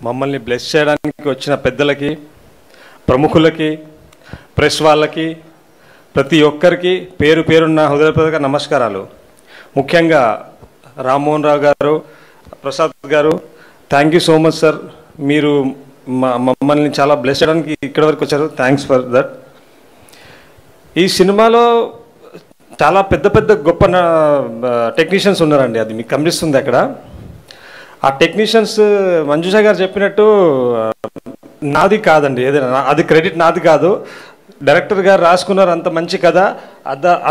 మమ్మల్ని బ్లెస్ చేయడానికి వచ్చిన పెద్దలకి, ప్రముఖులకి, ప్రెస్ వాళ్ళకి, ప్రతి ఒక్కరికి పేరు పేరున్న హృదయపూర్వక నమస్కారాలు. ముఖ్యంగా రామ్మోహన్ రావు గారు, ప్రసాద్ గారు, thank you so much sir. మీరు మమ్మల్ని చాలా బ్లెస్ చేయడానికి ఇక్కడి వరకు వచ్చారు. Thanks for that. ఈ సినిమాలో చాలా పెద్ద పెద్ద గొప్ప టెక్నీషియన్స్ ఉన్నారండి. అది మీకు కనిపిస్తుంది అక్కడ. ఆ టెక్నీషియన్స్ మంజుష గారు చెప్పినట్టు నాది కాదండి, ఏదైనా అది క్రెడిట్ నాది కాదు. డైరెక్టర్ గారు రాసుకున్నారు అంత మంచి కథ,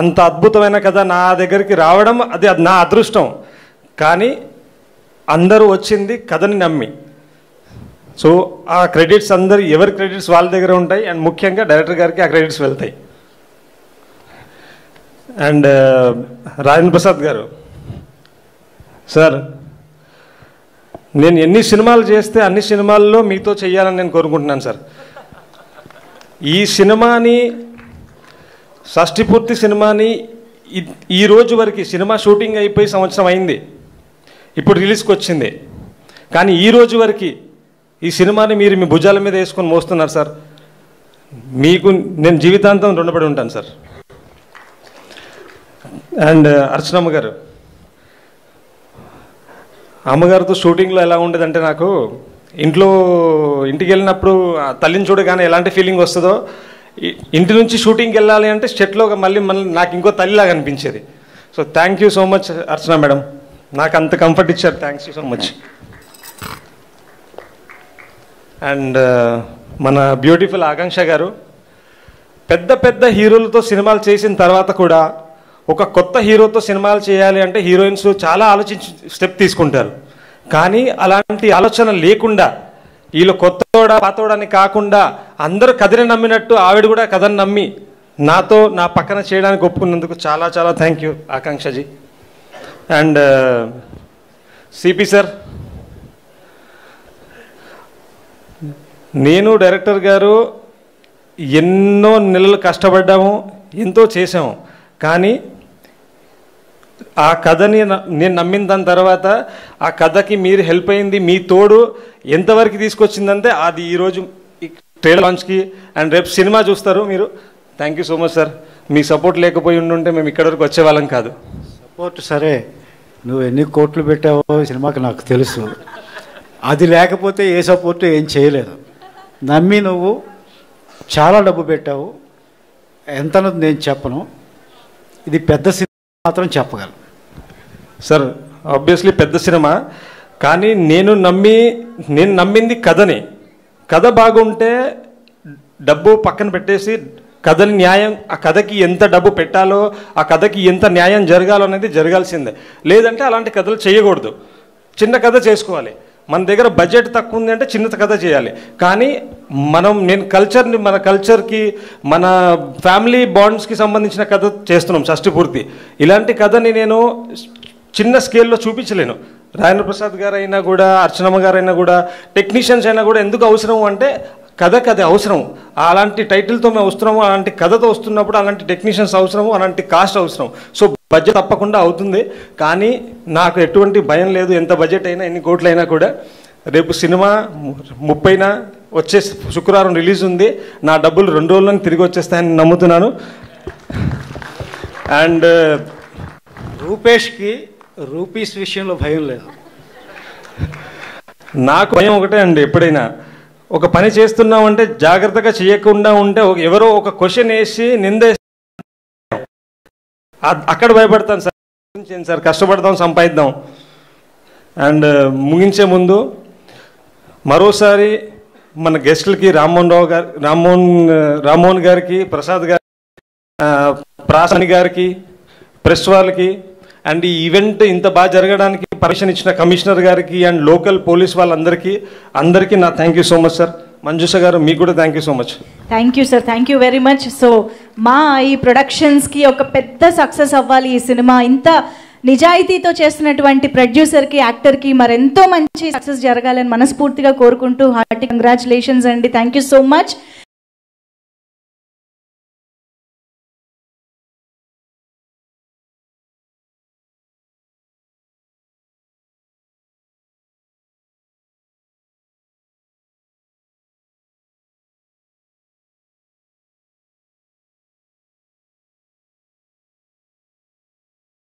అంత అద్భుతమైన కథ నా దగ్గరికి రావడం అది నా అదృష్టం. కానీ అందరూ వచ్చింది కథని నమ్మి. సో ఆ క్రెడిట్స్ ఎవరి క్రెడిట్స్ వాళ్ళ దగ్గర ఉంటాయి. అండ్ ముఖ్యంగా డైరెక్టర్ గారికి ఆ క్రెడిట్స్ వెళ్తాయి. అండ్ రాజేంద్ర ప్రసాద్ గారు సార్, నేను ఎన్ని సినిమాలు చేస్తే అన్ని సినిమాల్లో మీతో చేయాలని నేను కోరుకుంటున్నాను సార్. ఈ సినిమాని, షష్ఠి పూర్తి సినిమాని ఈ రోజు వరకు సినిమా షూటింగ్ అయిపోయి సంవత్సరం అయింది, ఇప్పుడు రిలీజ్కి వచ్చింది. కానీ ఈ రోజు వరకు ఈ సినిమాని మీరు మీ భుజాల మీద వేసుకొని మోస్తున్నారు సార్. మీకు నేను జీవితాంతం రుణపడి ఉంటాను సార్. అండ్ అర్చనమ్మ గారు, అమ్మగారితో షూటింగ్లో ఎలా ఉండేదంటే, నాకు ఇంటికి వెళ్ళినప్పుడు తల్లిని చూడగానే ఎలాంటి ఫీలింగ్ వస్తుందో, ఇంటి నుంచి షూటింగ్కి వెళ్ళాలి అంటే సెట్లో మళ్ళీ నాకు ఇంకో తల్లిలాగా అనిపించేది. So thank you so much Archana madam, నాకు అంత కంఫర్ట్ ఇచ్చారు. Thanks you so much. And మన బ్యూటిఫుల్ ఆకాంక్ష గారు, పెద్ద పెద్ద హీరోలతో సినిమాలు చేసిన తర్వాత కూడా ఒక కొత్త హీరోతో సినిమాలు చేయాలి అంటే హీరోయిన్స్ చాలా ఆలోచించి స్టెప్ తీసుకుంటారు. కానీ అలాంటి ఆలోచన లేకుండా వీళ్ళు కొత్తోడా పాతోడని కాకుండా అందరూ కథని నమ్మినట్టు ఆవిడ కూడా కథని నమ్మి నాతో నా పక్కన చేయడానికి ఒప్పుకున్నందుకు చాలా చాలా థ్యాంక్ యూ ఆకాంక్షజీ. అండ్ సిపి సార్, నేను డైరెక్టర్ గారు ఎన్నో నెలలు కష్టపడ్డాము, ఎంతో చేసాము. కానీ ఆ కథని నేను నమ్మిన దాని తర్వాత ఆ కథకి మీరు హెల్ప్ అయింది, మీ తోడు ఎంతవరకు తీసుకొచ్చిందంటే అది ఈరోజు ట్రైలర్ లాంచ్కి అండ్ రేపు సినిమా చూస్తారు మీరు. Thank you so much sir. Me support లేకపోయి ఉండుంటే మేము ఇక్కడి వరకు వచ్చేవాళ్ళం కాదు. సపోర్ట్ సరే, నువ్వు ఎన్ని కోట్లు పెట్టావో సినిమాకి నాకు తెలుసు. అది లేకపోతే ఏ సపోర్టు ఏం చేయలేదు. నమ్మి నువ్వు చాలా డబ్బు పెట్టావు. ఎంతనో నేను చెప్పను, ఇది పెద్ద సినిమా మాత్రం చెప్పగలను సార్. ఆబ్వియస్లీ పెద్ద సినిమా, కానీ నేను నమ్మింది కథని. కథ బాగుంటే డబ్బు పక్కన పెట్టేసి కథని న్యాయం, ఆ కథకి ఎంత డబ్బు పెట్టాలో, ఆ కథకి ఎంత న్యాయం జరగాలో అనేది జరగాల్సిందే. లేదంటే అలాంటి కథలు చేయకూడదు. చిన్న కథ చేసుకోవాలి. మన దగ్గర బడ్జెట్ తక్కువ ఉంది అంటే చిన్న కథ చేయాలి. కానీ నేను మన కల్చర్కి, మన ఫ్యామిలీ బాండ్స్కి సంబంధించిన కథ చేస్తున్నాం షష్ఠి పూర్తి. ఇలాంటి కథని నేను చిన్న స్కేల్లో చూపించలేను. రాజేంద్ర ప్రసాద్ గారు అయినా కూడా, అర్చనమ్మ గారు అయినా కూడా, టెక్నీషియన్స్ అయినా కూడా ఎందుకు అవసరం అంటే కథకి అది అవసరం. అలాంటి టైటిల్తో మేము వస్తున్నాము, అలాంటి కథతో వస్తున్నప్పుడు అలాంటి టెక్నీషియన్స్ అవసరము, అలాంటి కాస్ట్ అవసరం. సో బడ్జెట్ తప్పకుండా అవుతుంది. కానీ నాకు ఎటువంటి భయం లేదు. ఎంత బడ్జెట్ అయినా, ఎన్ని కోట్లు అయినా కూడా. రేపు సినిమా 30న వచ్చే శుక్రవారం రిలీజ్ ఉంది. నా డబ్బులు 2 రోజుల్లో తిరిగి వచ్చేస్తాయని నమ్ముతున్నాను. అండ్ రూపేష్కి రూపీస్ విషయంలో భయం లేదు. నాకు భయం ఒకటే అండి, ఎప్పుడైనా ఒక పని చేస్తున్నామంటే జాగ్రత్తగా చేయకుండా ఉంటే ఎవరో ఒక క్వశ్చన్ వేసి అక్కడ భయపడతాను సార్. సార్ కష్టపడదాం, సంపాదిద్దాం. అండ్ ముగించే ముందు మరోసారి మన గెస్టులకి రామ్మోహన్ గారికి, ప్రసాద్ గారికి, ప్రాసాని గారికి, ప్రెస్ వాళ్ళకి, అండ్ ఈ ఈవెంట్ ఇంత బాగా జరగడానికి పర్మిషన్ ఇచ్చిన కమిషనర్ గారికి అండ్ లోకల్ పోలీస్ వాళ్ళందరికీ నా thank you so much sir. Manjusha గారు, మీకు కూడా thank you so much. Thank you sir, thank you very much. So మా ఈ ప్రొడక్షన్స్కి ఒక పెద్ద సక్సెస్ అవ్వాలి ఈ సినిమా. ఇంత నిజాయితీతో చేస్తున్నటువంటి ప్రొడ్యూసర్కి, యాక్టర్కి మరెంతో మంచి సక్సెస్ జరగాలని మనస్ఫూర్తిగా కోరుకుంటూ హార్టీ కంగ్రాచులేషన్స్ అండి. Thank you so much.